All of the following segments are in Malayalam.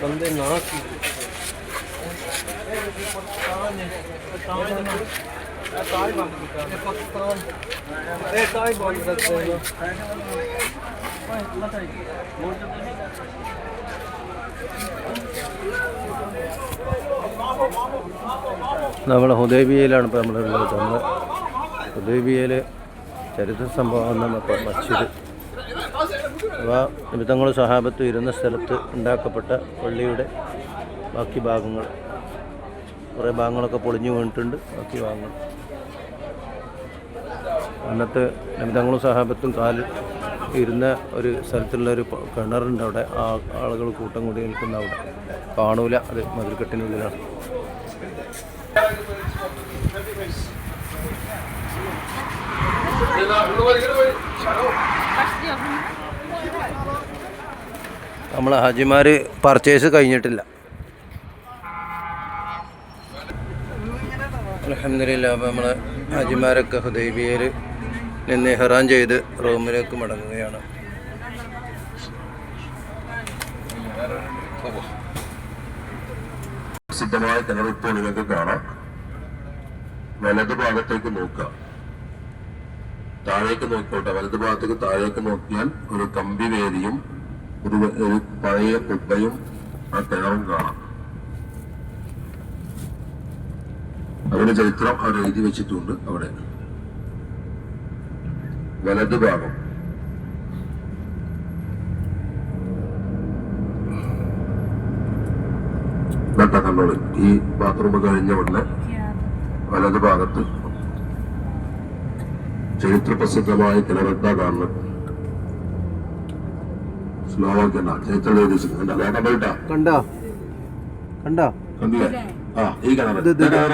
बंदे ना की നമ്മൾ ഹുദൈബിയയിലാണ് ഇപ്പോൾ നമ്മളുള്ളത്. നമ്മൾ ഹുദൈബിയയിൽ ചരിത്ര സംഭവം എന്ന മസ്ജിദ് അഥവാ നിമിത്തങ്ങളും സഹാബത്തും ഇരുന്ന സ്ഥലത്ത് ഉണ്ടാക്കപ്പെട്ട പള്ളിയുടെ ബാക്കി ഭാഗങ്ങൾ, കുറേ ഭാഗങ്ങളൊക്കെ പൊളിഞ്ഞു വീണിട്ടുണ്ട്. ബാക്കി ഭാഗങ്ങൾ അന്നത്തെ നിമിത്തങ്ങളും സഹാബത്തും കാല് ഇരുന്ന ഒരു സ്ഥലത്തുള്ളൊരു കിണറുണ്ട്. അവിടെ ആ ആളുകൾ കൂട്ടം കൂടി നിൽക്കുന്ന അവിടെ കാണൂല, അത് മതിൽക്കെട്ടിനുള്ളിലാണ്. നമ്മളെ ഹാജിമാർ പർച്ചേസ് കഴിഞ്ഞിട്ടില്ല. അൽഹംദുലില്ലാ. അപ്പോൾ നമ്മളെ ഹാജിമാരൊക്കെ ഹുദൈബിയയിൽ നിന്ന് ഇഹ്റാം ചെയ്ത് റൂമിലേക്ക് മടങ്ങുകയാണ്. പ്രസിദ്ധമായ കിണറിപ്പോൾ നിങ്ങൾക്ക് കാണാം. വലതു ഭാഗത്തേക്ക് നോക്കുക, താഴേക്ക് നോക്കിക്കോട്ടെ. വലതു ഭാഗത്തേക്ക് താഴേക്ക് നോക്കിയാൽ ഒരു കമ്പി വേലിയും ഒരു പഴയ കുപ്പയും ആ കിണറും കാണാം. അവിടെ ചരിത്രം അവർ എഴുതി വെച്ചിട്ടുണ്ട്. അവിടെ വലതു ഭാഗം കണ്ടോളി. ഈ ബാത്റൂം കഴിഞ്ഞ ഉടനെ വലതു ഭാഗത്ത് ചരിത്ര പ്രസിദ്ധമായ കിണറെന്താ കാണുന്നത്. സ്ലോവാക്കിയ ചരിത്രം കണ്ടിട്ടാ കണ്ടില്ലേ? ആ ഈ കിണറ്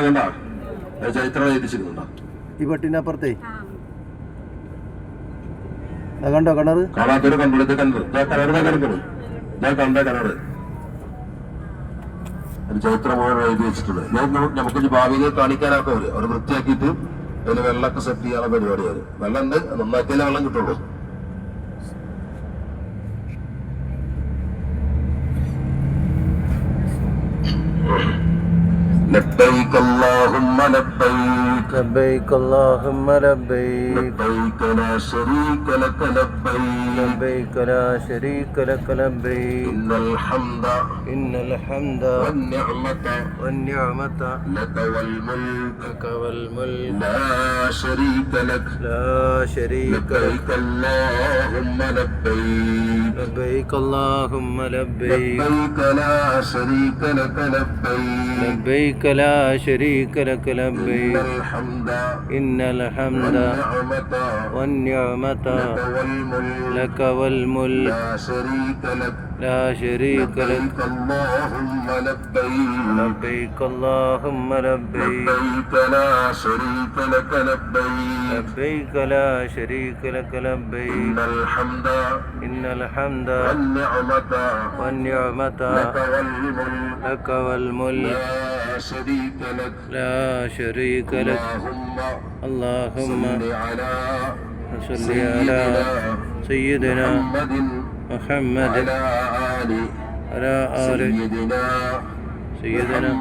കണ്ടാ ചരിത്രം എഴുതിച്ചിട്ടുണ്ടോ? ഈ പട്ടിനപ്പുറത്തെ കണ്ടോ കിണറ്? കാണാത്തൊരു കണ്ടത് കിണറ് കിടക്കുന്നു. ഞാൻ കണ്ട കിണറ് ചരിത്രം മുഴുവൻ എഴുതി വെച്ചിട്ടുണ്ട്. നമുക്ക് ഭാവിയിൽ കാണിക്കാനൊക്കെ അവർ വൃത്തിയാക്കിയിട്ട് അതിൽ വെള്ളമൊക്കെ സെറ്റ് ചെയ്യാനുള്ള പരിപാടിയാണ്. വെള്ളം ഉണ്ട്, നന്നാക്കിയാലേ വെള്ളം കിട്ടുള്ളൂ. لبيك اللهم لبيك لبيك اللهم لبيك لبيك لا شريك لك لبيك لبيك لا شريك لك لبيك إن الحمد والنعمة لك والملك لا شريك لك لبيك اللهم لبيك لبيك اللهم لبيك لبيك لا شريك لك لبيك لبيك لا شريك لك لبيك إن الحمد والنعمة لك والملك لا شريك لك اللهم لبيك اللهم لبيك لبيك لا شريك لك لبيك لبيك لا شريك لك لبيك إن الحمد والنعمة لك والملك لا شريك لك اللهم صل على سيدنا محمد على آل سيدنا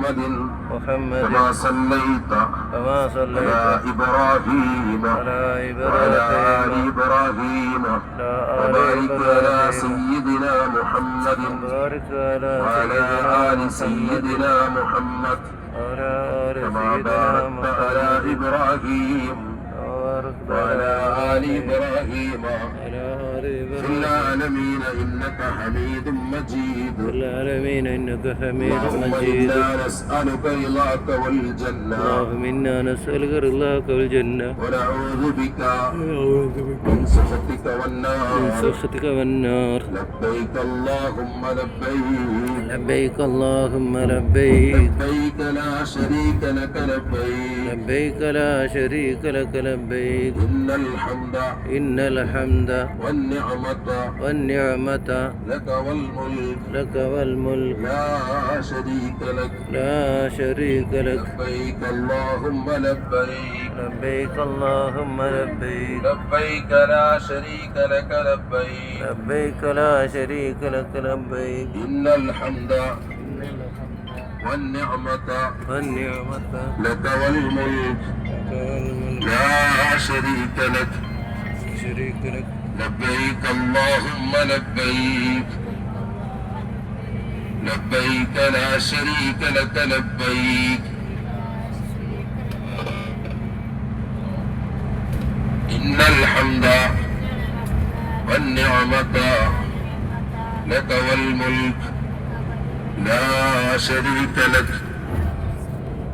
محمد كما صليت على إبراهيم وعلى إبراهيم وبارك على سيدنا محمد وعلى آل سيدنا محمد كما باركت على إبراهيم وعلى آل إبراهيم في العالمين إنك حميد مجيد العالمين إنك حميد اللهم مجيد إنا نسألك رضاك والجنة اللهم إنا نسألك رضاك والجنة ونعوذ بك من سخطك والنار لبيك اللهم لبيك لبيك اللهم لبيك لبيك لا شريك لك لبيك لبيك لا شريك لك لبيك إن الحمد والنعمة لك والملك لا شريك لك لبيك اللهم لبيك لبيك اللهم لبيك لبيك لا شريك لك لبيك لبيك لا شريك لك لبيك إن الحمد والنعمة لك والملك لا شريك لك لبيك اللهم لبيك لبيك لا شريك لك لبيك إن الحمد والنعمة لك والملك لا شريك لك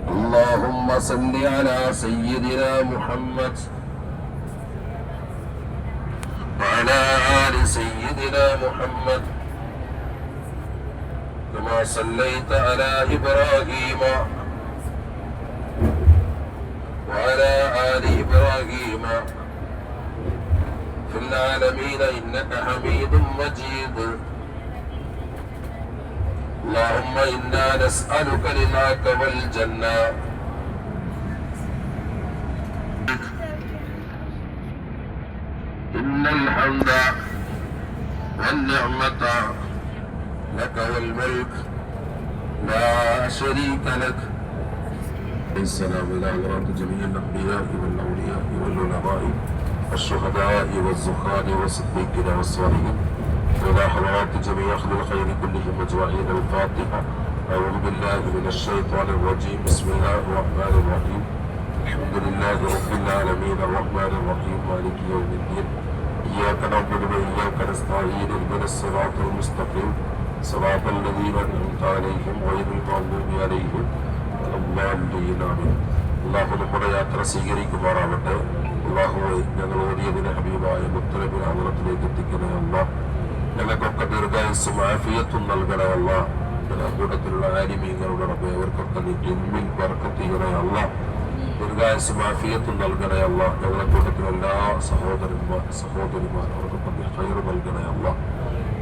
اللهم صل على سيدنا محمد وعلى آل سيدنا محمد كما صليت على إبراهيم وعلى آل إبراهيم في العالمين إنك حميد مجيد اللهم إنا نسألك رضاك والجنة إن الحمد والنعمة لك والملك لا شريك لك السلام إلى حضرات جميع الأنبياء والأولياء والعلماء والشهداء والزهاد والصديقين والصالحين وإلى حضرات جميع أهل الخير كلهم أجمعين الفاتحة أعوذ بالله من الشيطان الرجيم بسم الله الرحمن الرحيم الحمد لله رب العالمين الرحمن الرحيم مالك يوم الدين إياك نعبد وإياك نستعين اهدنا الصراط المستقيم صراط الذين أنعمت عليهم غير المغضوب عليهم ولا الضالين آمين അള്ളാഹു നമ്മുടെ യാത്ര സ്വീകരിക്കുമാറാവട്ടെ. അള്ളാഹുവെ ഞങ്ങൾ ഓടിയതിനെ ഹബീബായ മുത്തനബിയുടെ ഹദ്റത്തിലേക്ക് എത്തിക്കണേ അല്ലാഹ്. ഞങ്ങൾക്കൊക്കെ ദീർഘായുസ്സും ആഫിയത്തും നൽകണേ അല്ലാഹ്. ഞങ്ങളുടെ കൂട്ടത്തിലുള്ള ആലിമീങ്ങളുടെ റബ്ബേ അവർക്കൊക്കെ നീ ഇൽമിൽ ബർക്കത്ത് ചെയ്യണേ അല്ലാഹ്. ദീർഘായുസ്സും ആഫിയത്തും നൽകണേ അല്ലാഹ്. ഞങ്ങളുടെ കൂട്ടത്തിലുള്ള എല്ലാ സഹോദരിമാർ അവർക്കൊക്കെ നീ ഖൈർ നൽകണേ അല്ലാഹ്.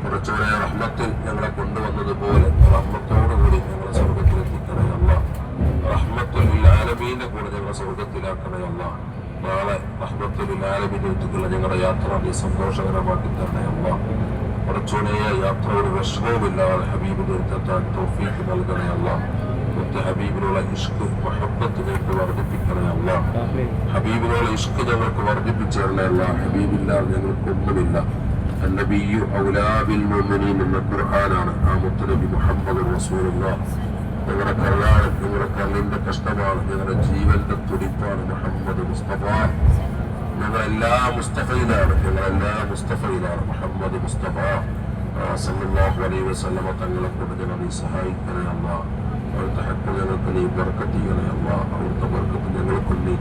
കുറച്ചുകൂടെ റഹ്മത്തിൽ ഞങ്ങളെ കൊണ്ടുവന്നതുപോലെ റഹ്മത്തോടുകൂടി ഞങ്ങളെ സ്വർഗത്തിലെത്തിക്കണേ അല്ലാഹ്. റഹ്മത്തുൽ ആലമീന്റെ കൂടെ ഞങ്ങളെ സ്വർഗത്തിലാക്കണേ അല്ലാഹ്. നാളെ റഹ്മത്തുൽ ആലമീനിലേക്കുള്ള ഞങ്ങളുടെ യാത്ര നീ സന്തോഷകരമാക്കി തരണേ അല്ലാഹ്. കുറച്ചുകൂടെ യാത്രയോട് വിഷമവുമില്ലാതെ ഹബീബിനെ എത്താൻ തൗഫീഖ് നൽകണേ അല്ലാഹ്. മറ്റ് ഹബീബിനുള്ള ഇഷ്ക് മുഹബ്ബത്തിലേക്ക് വർദ്ധിപ്പിക്കണേ അല്ലാഹ്. ഹബീബിനുള്ള ഇഷ്ക് ഞങ്ങൾക്ക് വർദ്ധിപ്പിച്ചു തരണേ അല്ലാഹ്. ഹബീബില്ലാതെ ഞങ്ങൾക്കൊന്നുമില്ല. النبي أولى بالمؤمنين എന്ന ഖുർആനാണ് ആ മുത്തുനബി മുഹമ്മദ് റസൂലുള്ളാഹ്. ഞങ്ങളുടെ കരളാണ്, ഞങ്ങളുടെ കരളിന്റെ കഷ്ടമാണ്, ഞങ്ങളുടെ ജീവന്റെ തുടിപ്പാണ് മുഹമ്മദ് മുസ്തഫ. ഞങ്ങളെല്ലാം മുസ്തഫയിലാണ്, മുഹമ്മദ് മുസ്തഫ സല്ലല്ലാഹു അലൈഹി വസല്ലമ തങ്ങളെ കൊണ്ട് ഞങ്ങൾ നീ സഹായിക്കണേ അല്ലാഹ്. അവിടുത്തെ ഹക്ക് ഞങ്ങൾക്ക് നീ ബർക്കത്ത് ചെയ്യണേ അല്ലാഹ്. അവിടുത്തെ ബർക്കത്ത് ഞങ്ങൾക്ക് നീ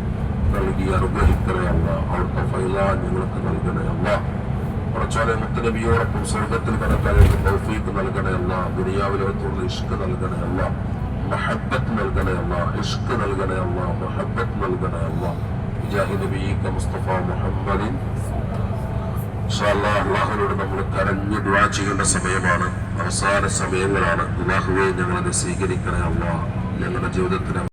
നൽകി അനുഗ്രഹിക്കണേ അല്ലാഹ്. അവിടുത്തെ ഫൈലാ ഞങ്ങൾക്ക് നൽകണേ അല്ലാഹ്. കുറച്ചോലെ മുത്തുനബിയോടൊപ്പം സ്വർഗത്തിൽ കടക്കാൻ തൗഫീഖ് നൽകണേ അല്ലാഹ്. ദുനിയാവിലോട്ടുള്ള ഇഷ്ക് നൽകണേ അല്ലാഹ്. മഹബ്ബത്ത് നൽകണേ അല്ലാഹ്. ഇഷ്ക് നൽകണേ അല്ലാഹ്. മഹബ്ബത്ത് നൽകണേ അല്ലാഹ്. ജാഹി നബിയിക മുസ്തഫ മുഹമ്മദിൻ. ഇൻഷാ അല്ലാഹ് അല്ലാഹുവിനോട് നമ്മൾ കരഞ്ഞ് ദുആ ചെയ്യേണ്ട സമയമാണ്, അവസാന സമയങ്ങളാണ്. അല്ലാഹുവേ ഞങ്ങളെ സ്വീകരിക്കണേ അല്ലാഹ്. ഞങ്ങളുടെ ജീവിതത്തിന്